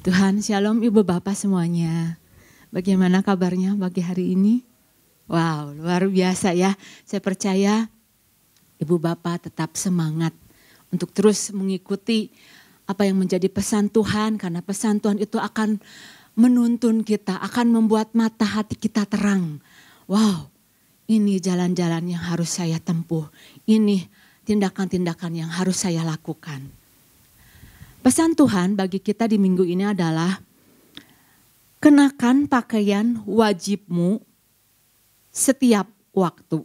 Tuhan, shalom Ibu Bapak semuanya. Bagaimana kabarnya pagi hari ini? Wow, luar biasa ya. Saya percaya Ibu Bapak tetap semangat untuk terus mengikuti apa yang menjadi pesan Tuhan. Karena pesan Tuhan itu akan menuntun kita, akan membuat mata hati kita terang. Wow, ini jalan-jalan yang harus saya tempuh. Ini tindakan-tindakan yang harus saya lakukan. Pesan Tuhan bagi kita di minggu ini adalah kenakan pakaian wajibmu setiap waktu.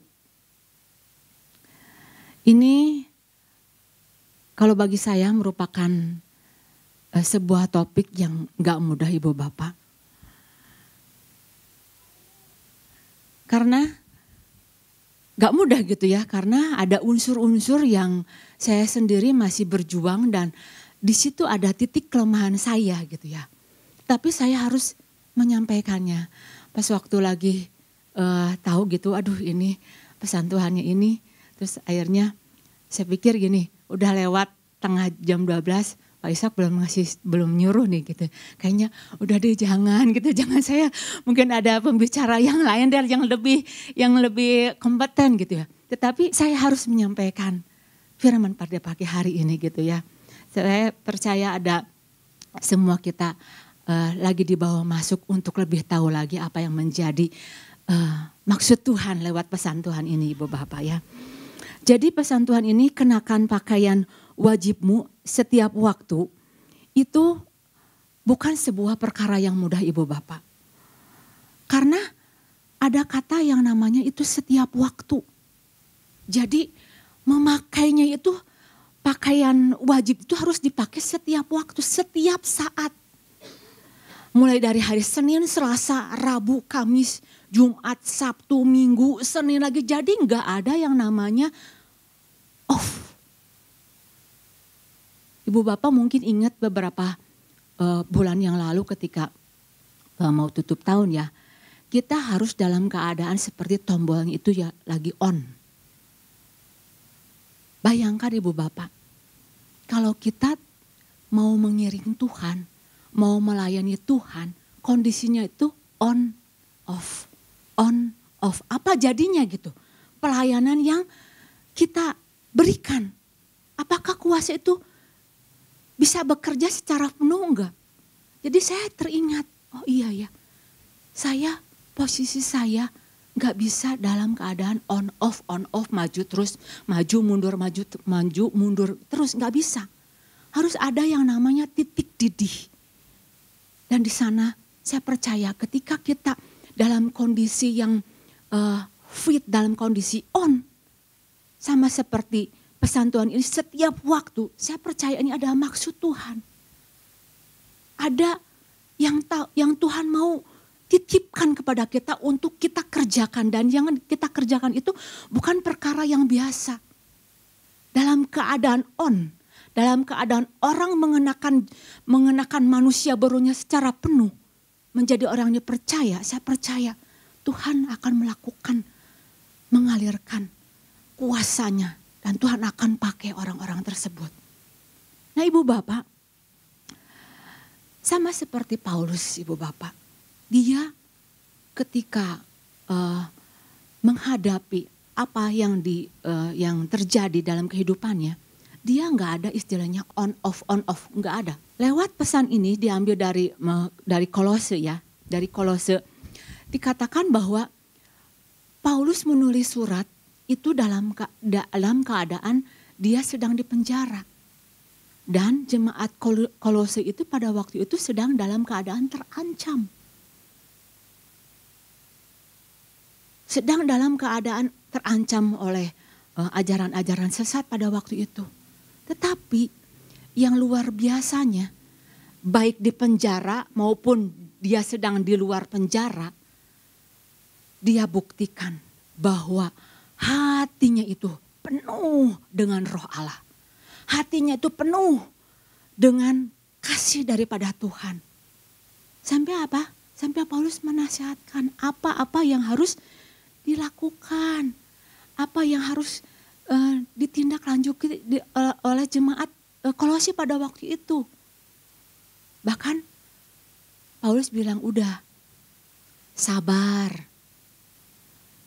Ini kalau bagi saya merupakan sebuah topik yang gak mudah Ibu Bapak. Karena gak mudah gitu ya, karena ada unsur-unsur yang saya sendiri masih berjuang dan di situ ada titik kelemahan saya gitu ya. Tapi saya harus menyampaikannya. Pas waktu lagi tahu gitu, aduh ini pesan Tuhannya ini. Terus akhirnya saya pikir gini, udah lewat tengah jam 12, Pak Ishak belum nyuruh nih gitu. Kayaknya udah deh jangan gitu, jangan saya mungkin ada pembicara yang lain dan yang lebih kompeten gitu ya. Tetapi saya harus menyampaikan firman pada pagi hari ini gitu ya. Saya percaya ada semua kita lagi dibawa masuk untuk lebih tahu lagi apa yang menjadi maksud Tuhan lewat pesan Tuhan ini Ibu Bapak ya. Jadi pesan Tuhan ini kenakan pakaian wajibmu setiap waktu itu bukan sebuah perkara yang mudah Ibu Bapak. Karena ada kata yang namanya itu setiap waktu. Jadi memakainya itu pakaian wajib itu harus dipakai setiap waktu, setiap saat. Mulai dari hari Senin, Selasa, Rabu, Kamis, Jumat, Sabtu, Minggu, Senin lagi. Jadi nggak ada yang namanya off. Ibu Bapak mungkin ingat beberapa bulan yang lalu ketika mau tutup tahun ya. Kita harus dalam keadaan seperti tombolnya itu ya lagi on. Bayangkan Ibu Bapak, kalau kita mau mengiring Tuhan, mau melayani Tuhan, kondisinya itu on, off. On, off. Apa jadinya gitu? Pelayanan yang kita berikan. Apakah kuasa itu bisa bekerja secara penuh enggak? Jadi saya teringat, oh iya ya, posisi saya gak bisa dalam keadaan on off, maju terus, maju mundur terus, gak bisa. Harus ada yang namanya titik didih. Dan di sana saya percaya ketika kita dalam kondisi yang fit, dalam kondisi on, sama seperti pesan Tuhan ini setiap waktu, saya percaya ini adalah maksud Tuhan. Ada yang Tuhan mau titipkan kepada kita untuk kita kerjakan, dan yang kita kerjakan itu bukan perkara yang biasa. Dalam keadaan on, dalam keadaan orang mengenakan manusia barunya secara penuh, menjadi orang yang percaya, saya percaya Tuhan akan mengalirkan kuasanya dan Tuhan akan pakai orang-orang tersebut. Nah Ibu Bapak, sama seperti Paulus Ibu Bapak. Dia ketika menghadapi apa yang terjadi dalam kehidupannya, dia nggak ada istilahnya on off, nggak ada. Lewat pesan ini diambil dari Kolose ya, dari Kolose dikatakan bahwa Paulus menulis surat itu dalam keadaan dia sedang dipenjara. Dan jemaat Kolose itu pada waktu itu sedang dalam keadaan terancam. Sedang dalam keadaan terancam oleh ajaran-ajaran sesat pada waktu itu. Tetapi yang luar biasanya, baik di penjara maupun dia sedang di luar penjara, dia buktikan bahwa hatinya itu penuh dengan roh Allah. Hatinya itu penuh dengan kasih daripada Tuhan. Sampai apa? Sampai Paulus menasihatkan apa-apa yang harus dilakukan, apa yang harus ditindaklanjuti oleh jemaat Kolose pada waktu itu. Bahkan Paulus bilang, udah sabar.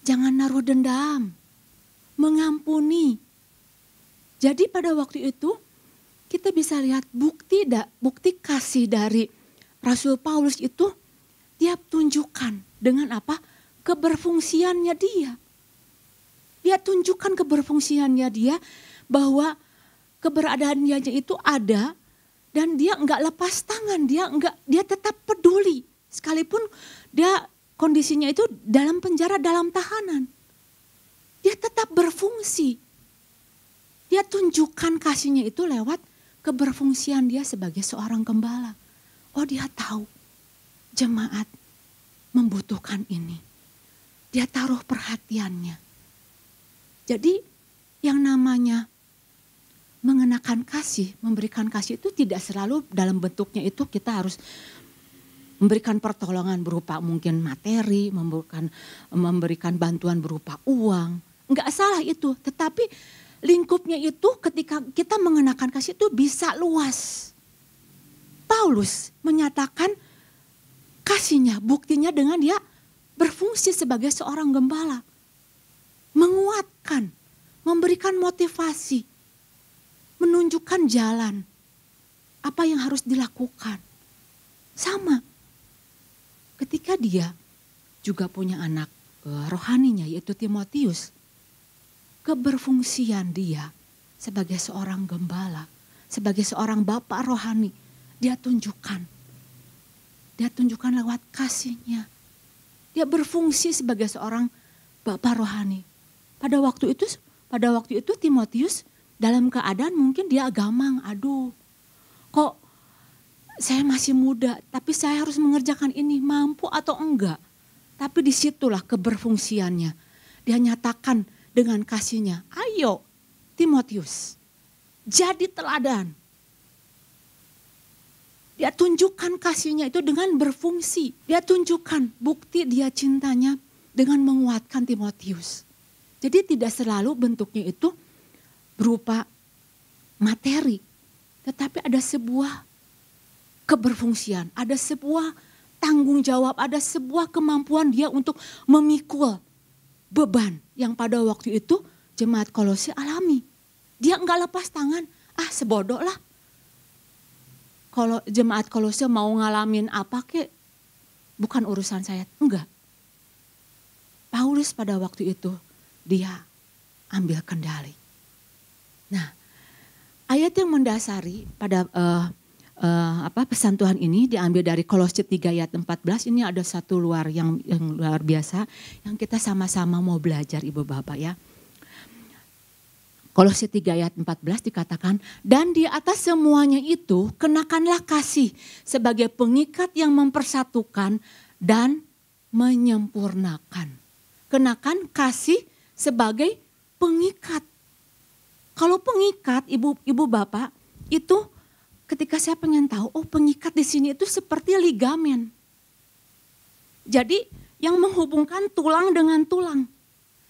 Jangan naruh dendam, mengampuni. Jadi pada waktu itu kita bisa lihat bukti kasih dari Rasul Paulus itu dia tunjukkan dengan apa? Keberfungsiannya dia. Dia tunjukkan keberfungsiannya dia bahwa keberadaannya itu ada dan dia enggak lepas tangan, dia tetap peduli sekalipun dia kondisinya itu dalam penjara, dalam tahanan. Dia tetap berfungsi. Dia tunjukkan kasihnya itu lewat keberfungsian dia sebagai seorang gembala. Oh, dia tahu jemaat membutuhkan ini. Dia taruh perhatiannya. Jadi yang namanya mengenakan kasih, memberikan kasih itu tidak selalu dalam bentuknya itu kita harus memberikan pertolongan berupa mungkin materi, memberikan bantuan berupa uang. Enggak salah itu, tetapi lingkupnya itu ketika kita mengenakan kasih itu bisa luas. Paulus menyatakan kasihnya, buktinya dengan dia berfungsi sebagai seorang gembala. Menguatkan, memberikan motivasi, menunjukkan jalan, apa yang harus dilakukan. Sama, ketika dia juga punya anak rohaninya yaitu Timotius, keberfungsian dia sebagai seorang gembala, sebagai seorang bapak rohani, dia tunjukkan. Dia tunjukkan lewat kasihnya. Dia berfungsi sebagai seorang bapak rohani. Pada waktu itu Timotius dalam keadaan mungkin dia gamang, aduh kok saya masih muda tapi saya harus mengerjakan ini, mampu atau enggak. Tapi disitulah keberfungsiannya. Dia nyatakan dengan kasihnya, ayo Timotius jadi teladan. Dia tunjukkan kasihnya itu dengan berfungsi. Dia tunjukkan bukti dia cintanya dengan menguatkan Timotius. Jadi tidak selalu bentuknya itu berupa materi. Tetapi ada sebuah keberfungsian, ada sebuah tanggung jawab, ada sebuah kemampuan dia untuk memikul beban yang pada waktu itu jemaat Kolose alami. Dia enggak lepas tangan, sebodoh lah. Kalau jemaat Kolose mau ngalamin apa kek, bukan urusan saya, enggak. Paulus pada waktu itu dia ambil kendali. Nah, ayat yang mendasari pada pesan Tuhan ini diambil dari Kolose 3 ayat 14. Ini ada satu yang luar biasa yang kita sama-sama mau belajar Ibu Bapak ya. Kolose 3 ayat 14 dikatakan, dan di atas semuanya itu kenakanlah kasih sebagai pengikat yang mempersatukan dan menyempurnakan. Kenakan kasih sebagai pengikat. Kalau pengikat ibu bapak itu ketika saya pengen tahu, pengikat di sini itu seperti ligamen. Jadi yang menghubungkan tulang dengan tulang.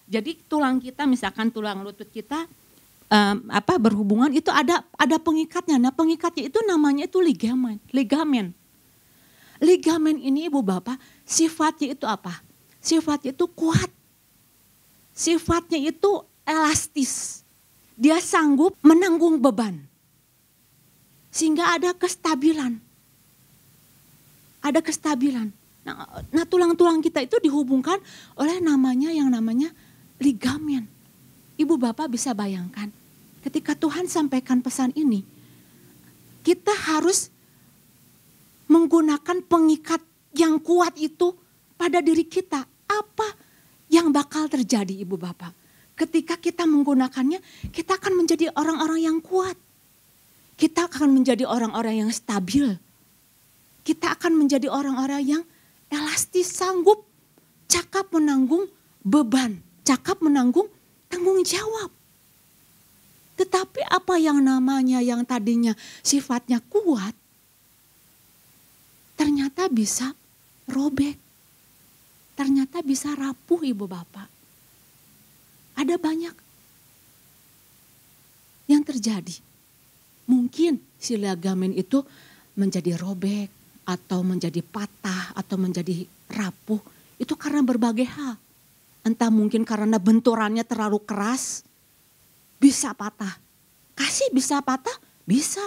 Jadi tulang kita misalkan tulang lutut kita berhubungan itu ada pengikatnya. Nah, pengikatnya itu namanya itu ligamen. Ligamen ini ibu bapak sifatnya itu apa? Sifatnya itu kuat. Sifatnya itu elastis. Dia sanggup menanggung beban. Sehingga ada kestabilan. Ada kestabilan. Nah, tulang-tulang kita itu dihubungkan oleh yang namanya ligamen. Ibu bapak bisa bayangkan ketika Tuhan sampaikan pesan ini. Kita harus menggunakan pengikat yang kuat itu pada diri kita. Apa yang bakal terjadi ibu bapak? Ketika kita menggunakannya, kita akan menjadi orang-orang yang kuat. Kita akan menjadi orang-orang yang stabil. Kita akan menjadi orang-orang yang elastis, sanggup, cakap menanggung beban, cakap menanggung tanggung jawab. Tetapi apa yang namanya yang tadinya sifatnya kuat, ternyata bisa robek. Ternyata bisa rapuh ibu bapak. Ada banyak yang terjadi. Mungkin si ligamen itu menjadi robek atau menjadi patah atau menjadi rapuh itu karena berbagai hal. Entah mungkin karena benturannya terlalu keras, bisa patah. Kasih bisa patah, bisa.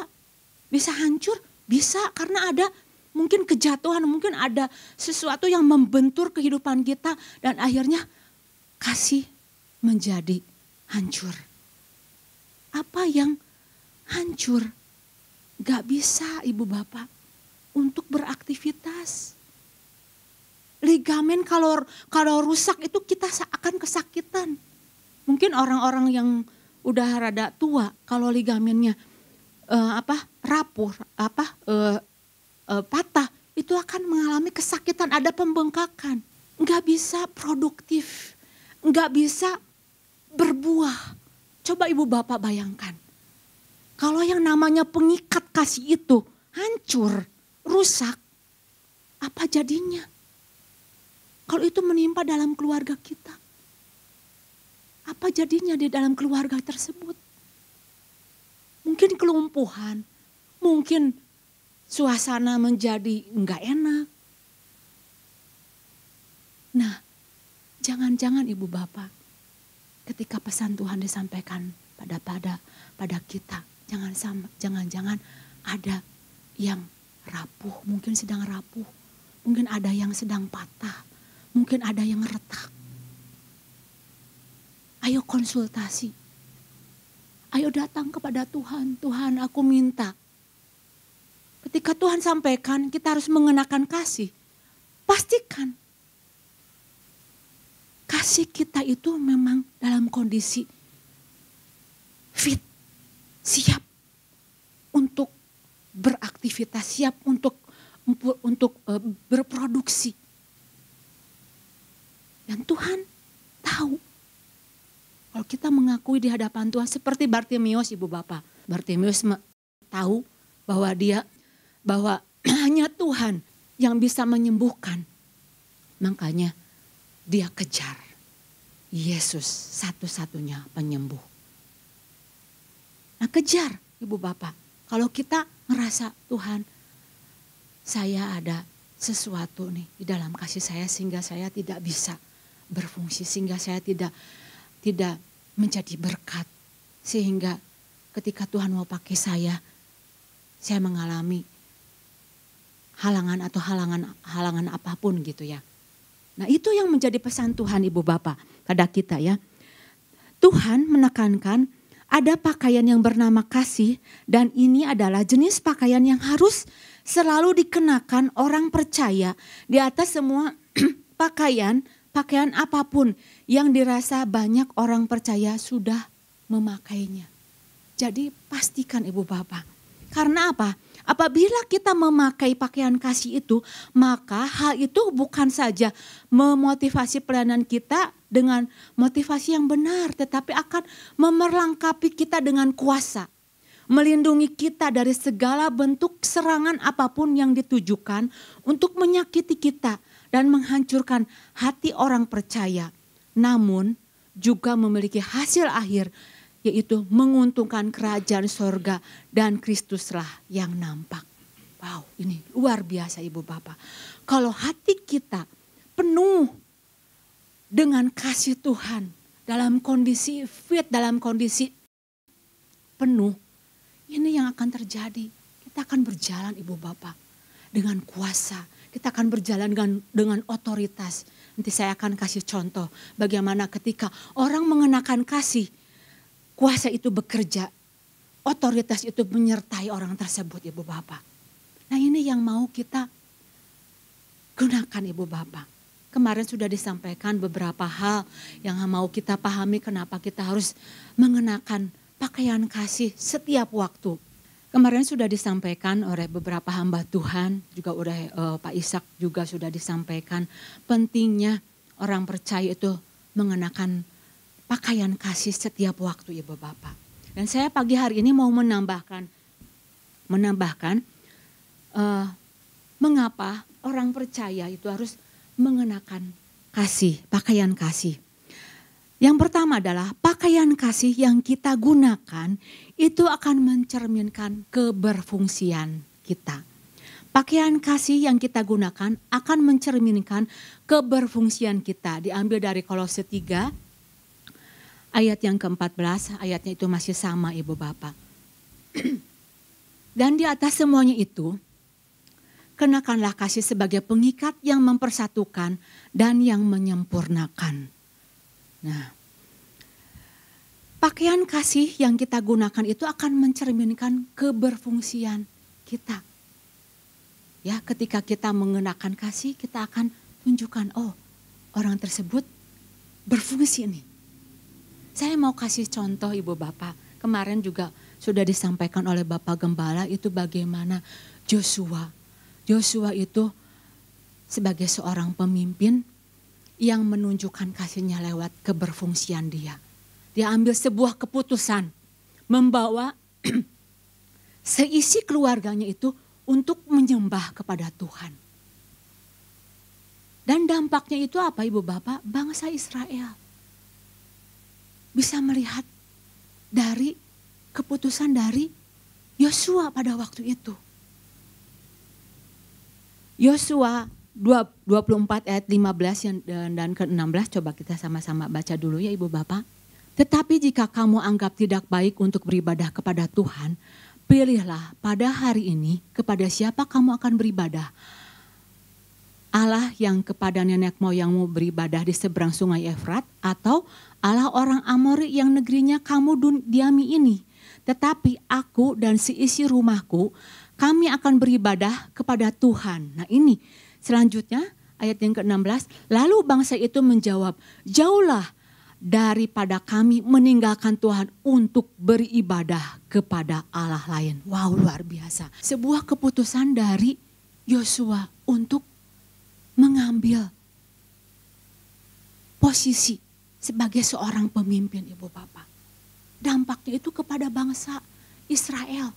Bisa hancur, bisa karena ada mungkin kejatuhan, mungkin ada sesuatu yang membentur kehidupan kita dan akhirnya kasih menjadi hancur. Apa yang hancur? Gak bisa ibu bapak untuk beraktivitas. Ligamen kalau rusak itu kita akan kesakitan. Mungkin orang-orang yang udah rada tua kalau ligamennya rapuh, patah, itu akan mengalami kesakitan, ada pembengkakan. Nggak bisa produktif, nggak bisa berbuah. Coba ibu bapak bayangkan. Kalau yang namanya pengikat kasih itu hancur, rusak, apa jadinya? Kalau itu menimpa dalam keluarga kita, apa jadinya di dalam keluarga tersebut? Mungkin kelumpuhan, mungkin suasana menjadi enggak enak. Nah, jangan-jangan ibu bapak, ketika pesan Tuhan disampaikan pada kita, jangan-jangan ada yang rapuh, mungkin sedang rapuh, mungkin ada yang sedang patah, mungkin ada yang retak. Ayo konsultasi. Ayo datang kepada Tuhan. Tuhan, aku minta. Ketika Tuhan sampaikan, kita harus mengenakan kasih. Pastikan kasih kita itu memang dalam kondisi fit, siap untuk beraktivitas, siap untuk berproduksi. Dan Tuhan tahu. Kalau kita mengakui di hadapan Tuhan seperti Bartimeus ibu bapak. Bartimeus tahu bahwa hanya Tuhan yang bisa menyembuhkan. Makanya dia kejar Yesus satu-satunya penyembuh. Nah kejar ibu bapak. Kalau kita ngerasa Tuhan saya ada sesuatu nih di dalam kasih saya sehingga saya tidak bisa berfungsi. Sehingga saya tidak menjadi berkat. Sehingga ketika Tuhan mau pakai saya mengalami halangan atau halangan apapun gitu ya. Nah itu yang menjadi pesan Tuhan ibu bapak pada kita ya. Tuhan menekankan ada pakaian yang bernama kasih dan ini adalah jenis pakaian yang harus selalu dikenakan orang percaya di atas semua pakaian apapun yang dirasa banyak orang percaya sudah memakainya. Jadi pastikan ibu bapak. Karena apa? Apabila kita memakai pakaian kasih itu, maka hal itu bukan saja memotivasi pelayanan kita dengan motivasi yang benar, tetapi akan memerlengkapi kita dengan kuasa. Melindungi kita dari segala bentuk serangan apapun yang ditujukan untuk menyakiti kita dan menghancurkan hati orang percaya. Namun juga memiliki hasil akhir yaitu menguntungkan kerajaan sorga dan Kristuslah yang nampak. Wow, ini luar biasa ibu bapak. Kalau hati kita penuh dengan kasih Tuhan dalam kondisi fit, dalam kondisi penuh, ini yang akan terjadi. Kita akan berjalan ibu bapak dengan kuasa. Kita akan berjalan dengan otoritas. Nanti saya akan kasih contoh bagaimana ketika orang mengenakan kasih, kuasa itu bekerja, otoritas itu menyertai orang tersebut ibu bapak. Nah ini yang mau kita gunakan ibu bapak. Kemarin sudah disampaikan beberapa hal yang mau kita pahami kenapa kita harus mengenakan pakaian kasih setiap waktu. Kemarin sudah disampaikan oleh beberapa hamba Tuhan, juga oleh Pak Ishak juga sudah disampaikan pentingnya orang percaya itu mengenakan pakaian kasih setiap waktu ibu bapak. Dan saya pagi hari ini mau menambahkan mengapa orang percaya itu harus mengenakan kasih, pakaian kasih. Yang pertama adalah pakaian kasih yang kita gunakan itu akan mencerminkan keberfungsian kita. Pakaian kasih yang kita gunakan akan mencerminkan keberfungsian kita. Diambil dari Kolose 3 ayat yang ke-14, ayatnya itu masih sama Ibu Bapak. Dan di atas semuanya itu, kenakanlah kasih sebagai pengikat yang mempersatukan dan yang menyempurnakan. Nah, pakaian kasih yang kita gunakan itu akan mencerminkan keberfungsian kita. Ya, ketika kita mengenakan kasih, kita akan tunjukkan, oh, orang tersebut berfungsi nih. Saya mau kasih contoh Ibu Bapak. Kemarin juga sudah disampaikan oleh Bapak Gembala itu bagaimana Joshua. Joshua itu sebagai seorang pemimpin yang menunjukkan kasihnya lewat keberfungsian dia. Dia ambil sebuah keputusan membawa seisi keluarganya itu untuk menyembah kepada Tuhan. Dan dampaknya itu apa Ibu Bapak? Bangsa Israel bisa melihat dari keputusan dari Yosua pada waktu itu. Yosua 24 ayat 15 dan ke-16, coba kita sama-sama baca dulu ya Ibu Bapak. Tetapi jika kamu anggap tidak baik untuk beribadah kepada Tuhan, pilihlah pada hari ini kepada siapa kamu akan beribadah. Allah yang kepada nenek moyangmu beribadah di seberang sungai Efrat, atau Allah orang Amori yang negerinya kamu diami ini. Tetapi aku dan seisi rumahku, kami akan beribadah kepada Tuhan. Nah ini selanjutnya ayat yang ke-16. Lalu bangsa itu menjawab, jauhlah daripada kami meninggalkan Tuhan untuk beribadah kepada Allah lain. Wow, luar biasa. Sebuah keputusan dari Yosua untuk mengambil posisi sebagai seorang pemimpin Ibu Bapak. Dampaknya itu kepada bangsa Israel.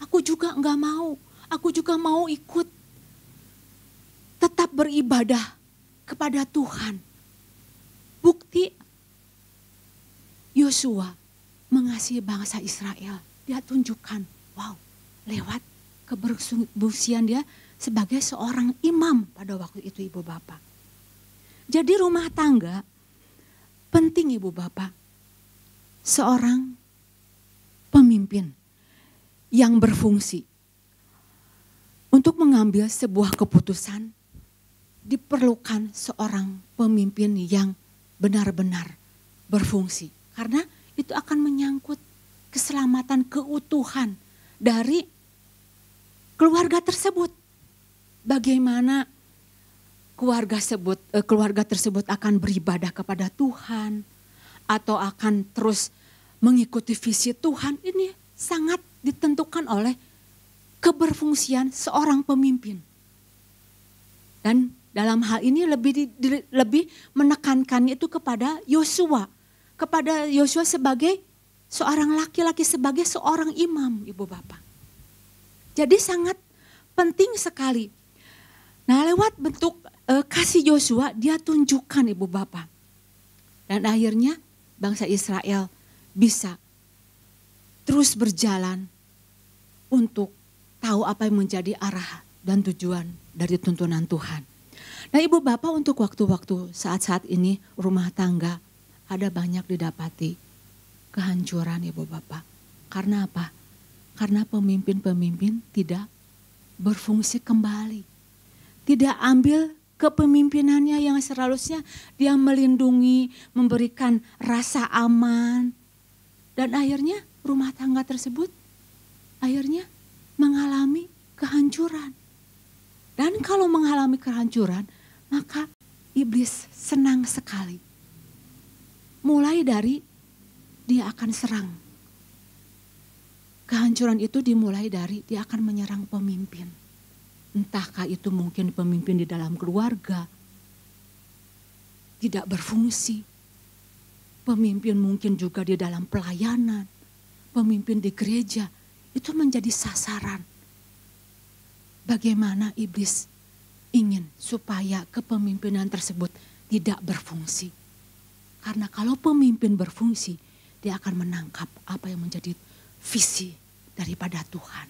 Aku juga enggak mau, aku juga mau ikut tetap beribadah kepada Tuhan. Bukti Yosua mengasihi bangsa Israel. Dia tunjukkan, wow, lewat keberfungsian dia sebagai seorang imam pada waktu itu Ibu Bapak. Jadi rumah tangga penting Ibu Bapak. Seorang pemimpin yang berfungsi. Untuk mengambil sebuah keputusan diperlukan seorang pemimpin yang benar-benar berfungsi. Karena itu akan menyangkut keselamatan keutuhan dari keluarga tersebut. Bagaimana keluarga tersebut akan beribadah kepada Tuhan atau akan terus mengikuti visi Tuhan, ini sangat ditentukan oleh keberfungsian seorang pemimpin. Dan dalam hal ini lebih menekankannya itu kepada Yosua. Kepada Yosua sebagai seorang laki-laki, sebagai seorang imam Ibu Bapak. Jadi sangat penting sekali. Nah lewat bentuk kasih Yosua dia tunjukkan Ibu Bapak. Dan akhirnya bangsa Israel bisa terus berjalan untuk tahu apa yang menjadi arah dan tujuan dari tuntunan Tuhan. Nah Ibu Bapak untuk waktu-waktu saat-saat ini rumah tangga ada banyak didapati kehancuran Ibu Bapak. Karena apa? Karena pemimpin-pemimpin tidak berfungsi kembali. Tidak ambil kepemimpinannya yang seharusnya dia melindungi, memberikan rasa aman. Dan akhirnya rumah tangga tersebut akhirnya mengalami kehancuran. Dan kalau mengalami kehancuran, maka iblis senang sekali. Mulai dari dia akan serang. Kehancuran itu dimulai dari dia akan menyerang pemimpin. Entahkah itu mungkin pemimpin di dalam keluarga, tidak berfungsi. Pemimpin mungkin juga di dalam pelayanan, pemimpin di gereja, itu menjadi sasaran. Bagaimana iblis ingin supaya kepemimpinan tersebut tidak berfungsi. Karena kalau pemimpin berfungsi, dia akan menangkap apa yang menjadi visi daripada Tuhan.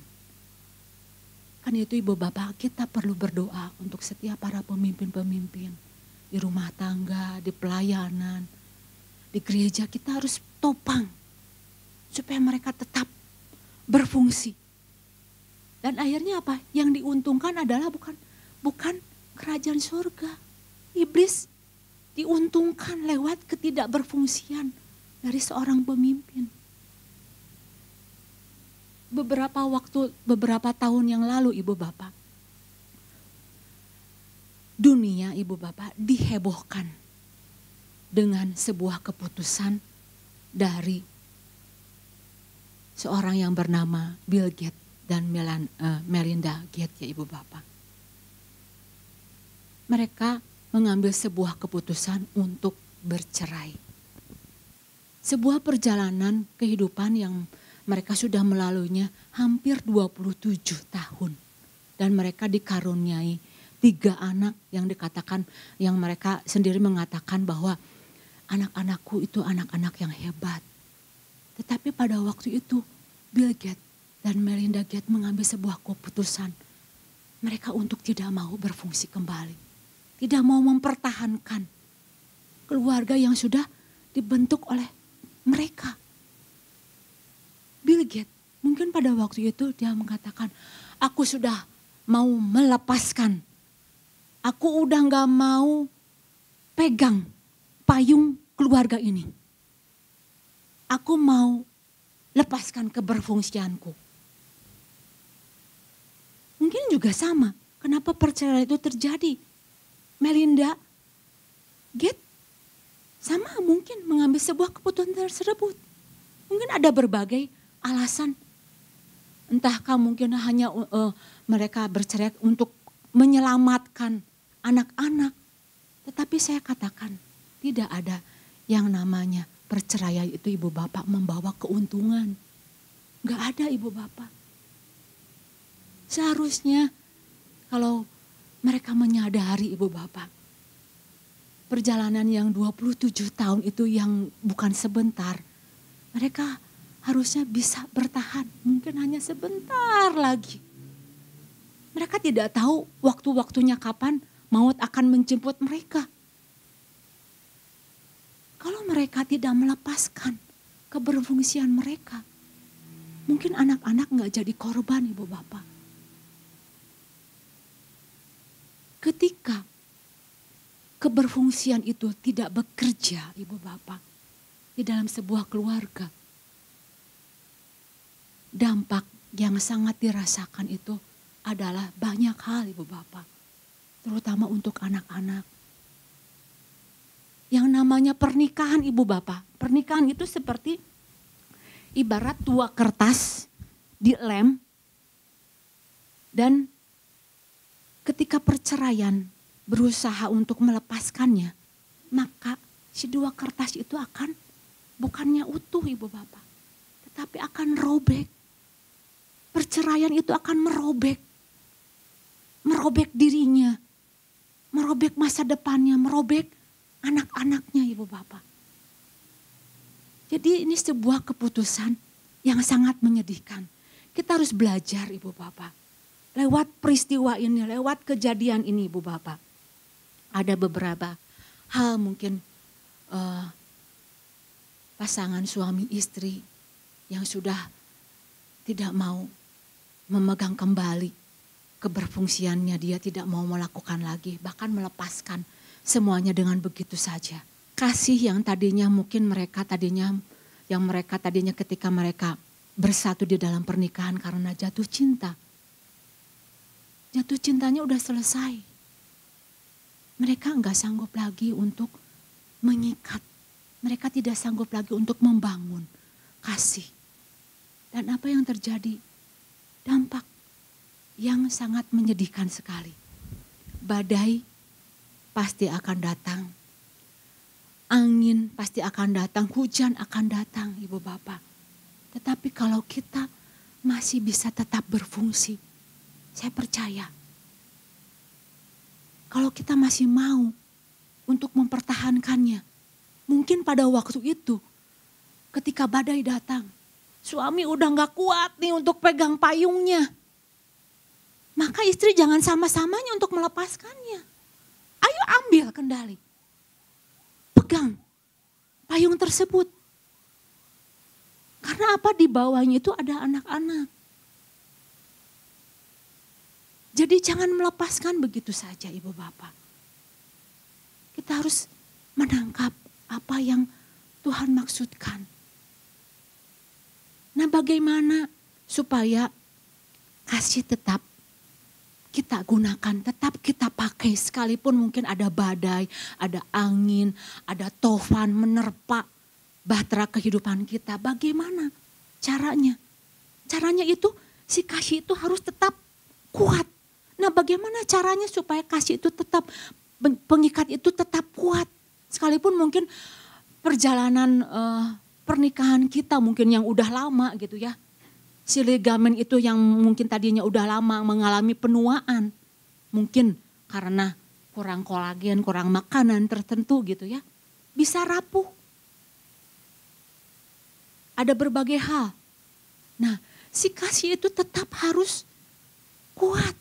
Kan itu Ibu Bapak, kita perlu berdoa untuk setiap para pemimpin-pemimpin. Di rumah tangga, di pelayanan, di gereja kita harus topang. Supaya mereka tetap berfungsi. Dan akhirnya apa? Yang diuntungkan adalah bukan kerajaan surga. Iblis diuntungkan lewat ketidakberfungsian dari seorang pemimpin. Beberapa tahun yang lalu Ibu Bapak, dunia Ibu Bapak dihebohkan dengan sebuah keputusan dari seorang yang bernama Bill Gates dan Melinda Gates ya Ibu Bapak. Mereka mengambil sebuah keputusan untuk bercerai. Sebuah perjalanan kehidupan yang mereka sudah melaluinya hampir 27 tahun. Dan mereka dikaruniai 3 anak yang dikatakan, yang mereka sendiri mengatakan bahwa anak-anakku itu anak-anak yang hebat. Tetapi pada waktu itu Bill Gates dan Melinda Gates mengambil sebuah keputusan. Mereka untuk tidak mau berfungsi kembali. Tidak mau mempertahankan keluarga yang sudah dibentuk oleh mereka. Bill Gates mungkin pada waktu itu dia mengatakan, aku sudah mau melepaskan. Aku udah gak mau pegang payung keluarga ini. Aku mau lepaskan keberfungsianku. Mungkin juga sama. Kenapa perceraian itu terjadi? Melinda Gates sama mungkin mengambil sebuah keputusan tersebut. Mungkin ada berbagai alasan. Entahkah mungkin hanya mereka bercerai untuk menyelamatkan anak-anak. Tetapi saya katakan tidak ada yang namanya perceraian itu Ibu Bapak membawa keuntungan. Gak ada Ibu Bapak. Seharusnya kalau mereka menyadari Ibu Bapak. Perjalanan yang 27 tahun itu yang bukan sebentar. Mereka harusnya bisa bertahan, mungkin hanya sebentar lagi. Mereka tidak tahu waktu-waktunya kapan maut akan menjemput mereka. Kalau mereka tidak melepaskan keberfungsian mereka, mungkin anak-anak gak jadi korban Ibu Bapak. Ketika keberfungsian itu tidak bekerja Ibu Bapak di dalam sebuah keluarga, dampak yang sangat dirasakan itu adalah banyak hal Ibu Bapak. Terutama untuk anak-anak. Yang namanya pernikahan Ibu Bapak. Pernikahan itu seperti ibarat 2 kertas dilem. Dan ketika perceraian berusaha untuk melepaskannya, maka si 2 kertas itu akan bukannya utuh Ibu Bapak. Tetapi akan robek. Perceraian itu akan merobek. Merobek dirinya. Merobek masa depannya. Merobek anak-anaknya Ibu Bapak. Jadi ini sebuah keputusan yang sangat menyedihkan. Kita harus belajar Ibu Bapak. Lewat peristiwa ini, lewat kejadian ini Ibu Bapak. Ada beberapa hal mungkin pasangan suami istri yang sudah tidak mau memegang kembali keberfungsiannya, dia tidak mau melakukan lagi, bahkan melepaskan semuanya dengan begitu saja. Kasih yang tadinya mungkin mereka tadinya ketika mereka bersatu di dalam pernikahan karena jatuh cinta. Jatuh cintanya udah selesai. Mereka enggak sanggup lagi untuk mengikat. Mereka tidak sanggup lagi untuk membangun kasih. Dan apa yang terjadi? Dampak yang sangat menyedihkan sekali. Badai pasti akan datang. Angin pasti akan datang, hujan akan datang Ibu Bapak. Tetapi kalau kita masih bisa tetap berfungsi, saya percaya. Kalau kita masih mau untuk mempertahankannya, mungkin pada waktu itu ketika badai datang, suami udah gak kuat nih untuk pegang payungnya. maka istri jangan sama-samanya untuk melepaskannya. Ayo ambil kendali. Pegang payung tersebut. Karena apa? Di bawahnya itu ada anak-anak. Jadi jangan melepaskan begitu saja ibu bapak. Kita harus menangkap apa yang Tuhan maksudkan. Nah, bagaimana supaya kasih tetap kita gunakan, tetap kita pakai sekalipun mungkin ada badai, ada angin, ada tofan menerpa bahtera kehidupan kita. Bagaimana caranya? Caranya itu si kasih itu harus tetap kuat. Nah, bagaimana caranya supaya kasih itu tetap, pengikat itu tetap kuat. Sekalipun mungkin perjalanan pernikahan kita mungkin yang udah lama gitu ya. Si ligamen itu yang mungkin tadinya udah lama mengalami penuaan. Mungkin karena kurang kolagen, kurang makanan tertentu gitu ya. Bisa rapuh. Ada berbagai hal. Nah, si kasih itu tetap harus kuat.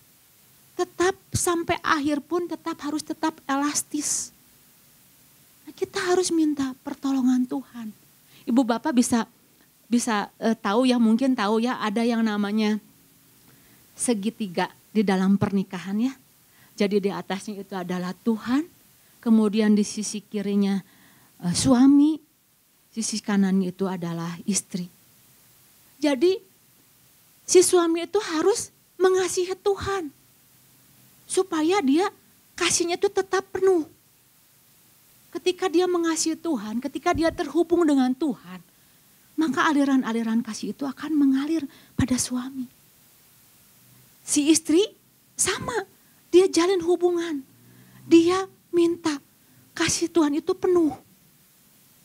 Tetap sampai akhir pun harus tetap elastis. Nah, kita harus minta pertolongan Tuhan. Ibu bapak bisa tahu ya, mungkin tahu ya, ada yang namanya segitiga di dalam pernikahan ya. Jadi di atasnya itu adalah Tuhan, kemudian di sisi kirinya suami, sisi kanannya itu adalah istri. Jadi si suami itu harus mengasihi Tuhan supaya dia kasihnya itu tetap penuh. Ketika dia mengasihi Tuhan, ketika dia terhubung dengan Tuhan, maka aliran-aliran kasih itu akan mengalir pada suami. Si istri sama, dia jalin hubungan. Dia minta kasih Tuhan itu penuh.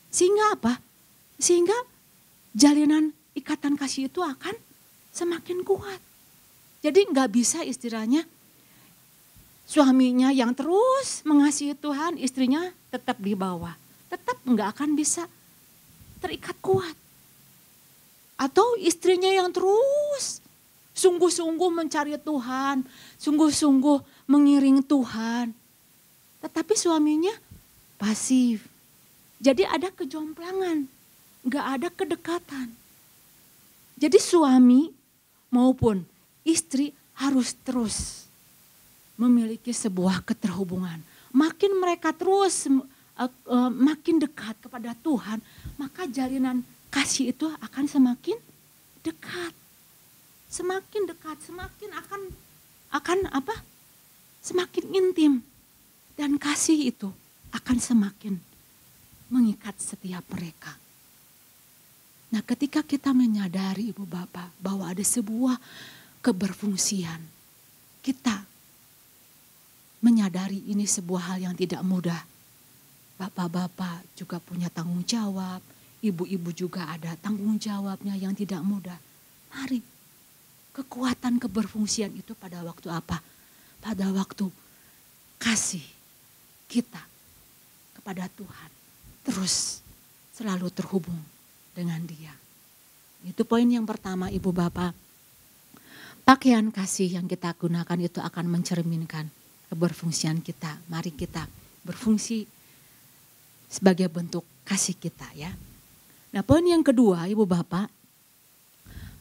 Sehingga apa? Sehingga jalinan ikatan kasih itu akan semakin kuat. Jadi nggak bisa istilahnya suaminya yang terus mengasihi Tuhan, istrinya tetap di bawah. Tetap nggak akan bisa terikat kuat. Atau istrinya yang terus sungguh-sungguh mencari Tuhan, sungguh-sungguh mengiring Tuhan. Tetapi suaminya pasif. Jadi ada kejomplangan, gak ada kedekatan. Jadi suami maupun istri harus terus memiliki sebuah keterhubungan. Makin mereka terus makin dekat kepada Tuhan, maka jalinan kasih itu akan semakin dekat. Semakin dekat, semakin akan apa? Semakin intim. Dan kasih itu akan semakin mengikat setiap mereka. Nah, ketika kita menyadari ibu bapak bahwa ada sebuah keberfungsian, kita menyadari ini sebuah hal yang tidak mudah. Bapak-bapak juga punya tanggung jawab, ibu-ibu juga ada tanggung jawabnya yang tidak mudah. Mari, kekuatan keberfungsian itu pada waktu apa? Pada waktu kasih kita kepada Tuhan terus selalu terhubung dengan Dia. Itu poin yang pertama ibu bapak. Pakaian kasih yang kita gunakan itu akan mencerminkan keberfungsian kita. Mari kita berfungsi sebagai bentuk kasih kita ya. Nah, poin yang kedua ibu bapak,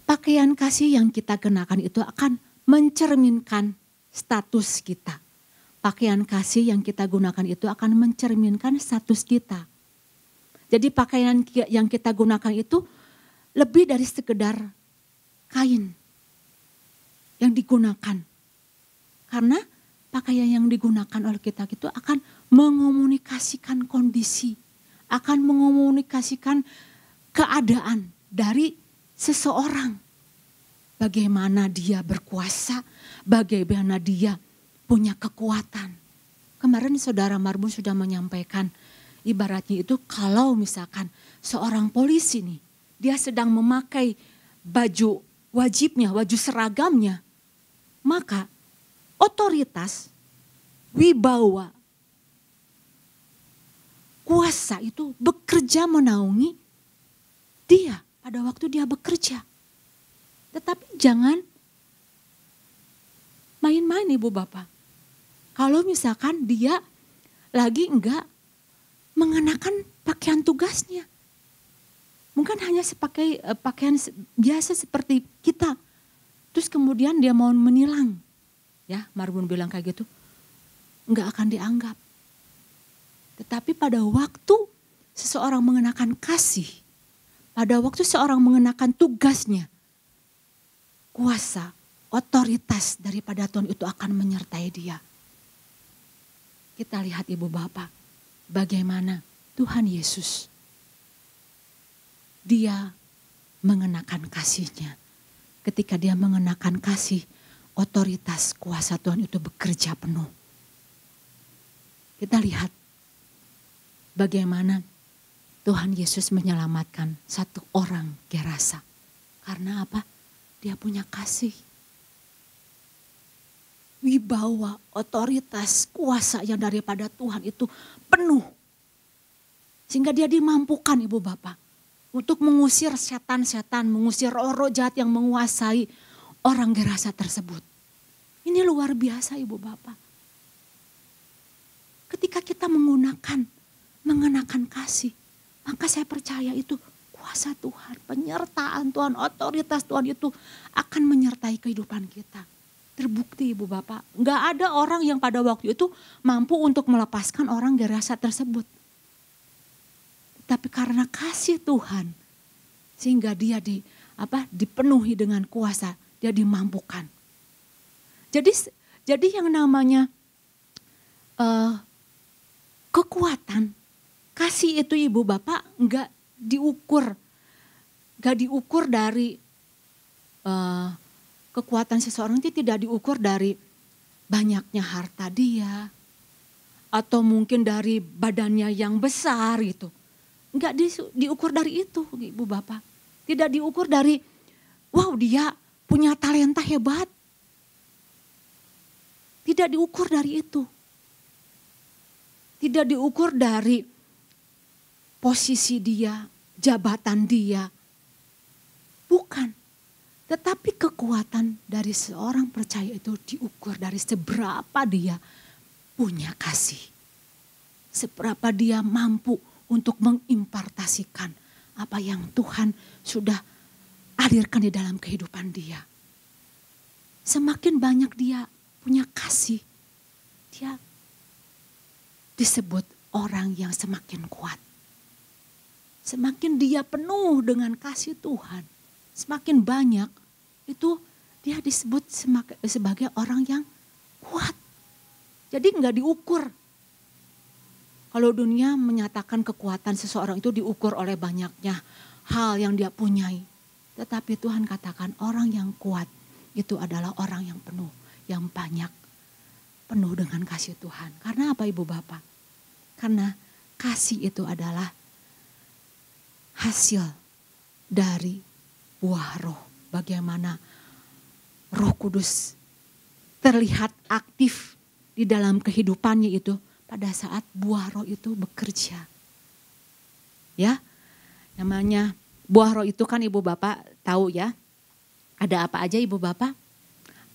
pakaian kasih yang kita kenakan itu akan mencerminkan status kita. Pakaian kasih yang kita gunakan itu akan mencerminkan status kita. Jadi pakaian yang kita gunakan itu lebih dari sekedar kain yang digunakan. Karena pakaian yang digunakan oleh kita itu akan mengomunikasikan kondisi, akan mengomunikasikan keadaan dari seseorang. Bagaimana dia berkuasa, bagaimana dia punya kekuatan. Kemarin saudara Marbun sudah menyampaikan, ibaratnya itu kalau misalkan seorang polisi nih, dia sedang memakai baju wajibnya, baju seragamnya, maka otoritas, wibawa, kuasa itu bekerja menaungi dia pada waktu dia bekerja. Tetapi jangan main-main Ibu Bapak. Kalau misalkan dia lagi enggak mengenakan pakaian tugasnya. Mungkin hanya sepakai pakaian biasa seperti kita. Terus kemudian dia mau menilang. Ya, Marbun bilang kayak gitu. Enggak akan dianggap. Tetapi pada waktu seseorang mengenakan kasih, pada waktu seorang mengenakan tugasnya, kuasa, otoritas daripada Tuhan itu akan menyertai dia. Kita lihat Ibu Bapak, bagaimana Tuhan Yesus, dia mengenakan kasihnya. Ketika dia mengenakan kasih, otoritas kuasa Tuhan itu bekerja penuh. Kita lihat bagaimana Tuhan Yesus menyelamatkan satu orang Gerasa. Karena apa? Dia punya kasih. Wibawa, otoritas, kuasa yang daripada Tuhan itu penuh. Sehingga dia dimampukan Ibu Bapak. Untuk mengusir setan-setan, mengusir roh-roh jahat yang menguasai orang Gerasa tersebut. Ini luar biasa Ibu Bapak. Ketika kita mengenakan kasih, maka saya percaya itu kuasa Tuhan, penyertaan Tuhan, otoritas Tuhan itu akan menyertai kehidupan kita. Terbukti Ibu Bapak, gak ada orang yang pada waktu itu mampu untuk melepaskan orang Gerasa tersebut. Tapi karena kasih Tuhan, sehingga dia dipenuhi dengan kuasa, dia dimampukan. Jadi yang namanya kekuatan, kasih itu Ibu Bapak gak diukur dari kekuatan seseorang itu tidak diukur dari banyaknya harta dia, atau mungkin dari badannya yang besar gitu. Enggak diukur dari itu Ibu Bapak. Tidak diukur dari wow dia punya talenta hebat. Tidak diukur dari itu. Tidak diukur dari posisi dia, jabatan dia. Bukan. Tetapi kekuatan dari seorang percaya itu diukur dari seberapa dia punya kasih. Seberapa dia mampu untuk mengimpartasikan apa yang Tuhan sudah hadirkan di dalam kehidupan dia. Semakin banyak dia punya kasih, dia disebut orang yang semakin kuat. Semakin dia penuh dengan kasih Tuhan, semakin banyak itu dia disebut sebagai orang yang kuat. Jadi enggak diukur. Kalau dunia menyatakan kekuatan seseorang itu diukur oleh banyaknya hal yang dia punyai. Tetapi Tuhan katakan orang yang kuat itu adalah orang yang penuh, yang banyak. Penuh dengan kasih Tuhan. Karena apa Ibu Bapak? Karena kasih itu adalah hasil dari buah roh. Bagaimana Roh Kudus terlihat aktif di dalam kehidupannya itu pada saat buah roh itu bekerja. Ya, namanya buah roh itu kan Ibu Bapak tahu ya. Ada apa aja Ibu Bapak?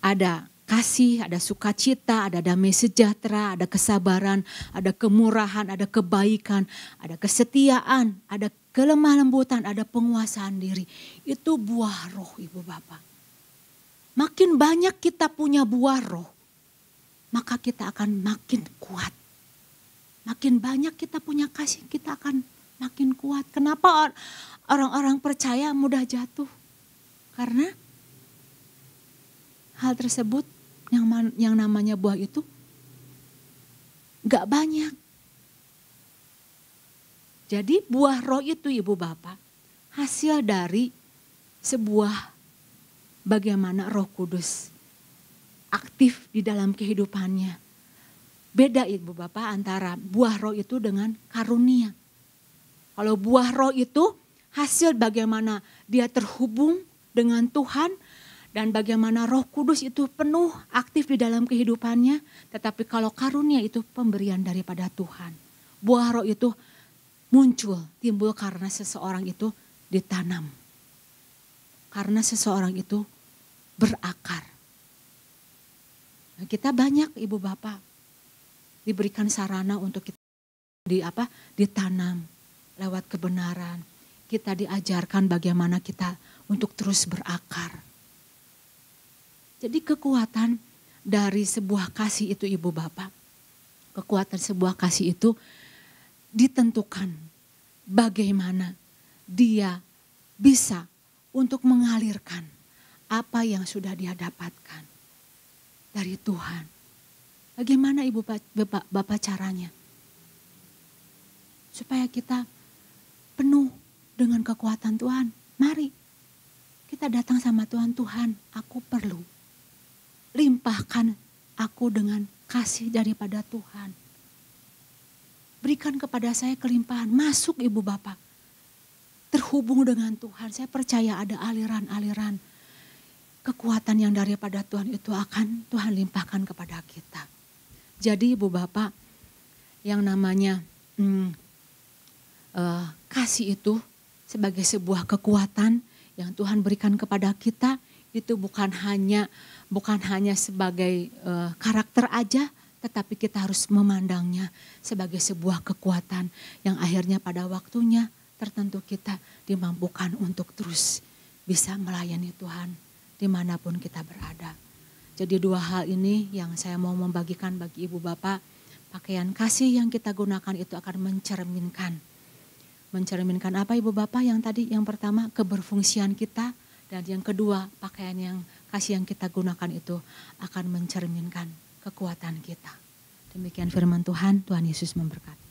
Ada kasih, ada sukacita, ada damai sejahtera, ada kesabaran, ada kemurahan, ada kebaikan, ada kesetiaan, ada kelemah lembutan, ada penguasaan diri. Itu buah roh Ibu Bapak. Makin banyak kita punya buah roh, maka kita akan makin kuat. Makin banyak kita punya kasih, kita akan makin kuat. Kenapa orang-orang percaya mudah jatuh? Karena hal tersebut yang namanya buah itu gak banyak. Jadi buah roh itu Ibu Bapak hasil dari sebuah bagaimana Roh Kudus aktif di dalam kehidupannya. Beda Ibu Bapak antara buah roh itu dengan karunia. Kalau buah roh itu hasil bagaimana dia terhubung dengan Tuhan dan bagaimana Roh Kudus itu penuh aktif di dalam kehidupannya. Tetapi kalau karunia itu pemberian daripada Tuhan. Buah roh itu timbul karena seseorang itu ditanam. Karena seseorang itu berakar. Kita banyak ibu bapak diberikan sarana untuk kita ditanam lewat kebenaran. Kita diajarkan bagaimana kita untuk terus berakar. Jadi kekuatan dari sebuah kasih itu ibu bapak. Kekuatan sebuah kasih itu ditentukan bagaimana dia bisa untuk mengalirkan apa yang sudah dia dapatkan dari Tuhan. Bagaimana ibu bapak caranya? Supaya kita penuh dengan kekuatan Tuhan. Mari kita datang sama Tuhan. Tuhan, aku perlu. Limpahkan aku dengan kasih daripada Tuhan. Berikan kepada saya kelimpahan. Masuk ibu bapak. Terhubung dengan Tuhan. Saya percaya ada aliran-aliran kekuatan yang daripada Tuhan itu akan Tuhan limpahkan kepada kita. Jadi ibu bapak, yang namanya kasih itu sebagai sebuah kekuatan yang Tuhan berikan kepada kita, itu bukan hanya sebagai karakter aja, tetapi kita harus memandangnya sebagai sebuah kekuatan yang akhirnya pada waktunya tertentu kita dimampukan untuk terus bisa melayani Tuhan dimanapun kita berada. Jadi dua hal ini yang saya mau membagikan bagi ibu bapak. Pakaian kasih yang kita gunakan itu akan mencerminkan. Mencerminkan apa ibu bapak? Yang tadi yang pertama keberfungsian kita. Dan yang kedua pakaian yang kasih yang kita gunakan itu akan mencerminkan kekuatan kita. Demikian firman Tuhan, Tuhan Yesus memberkati.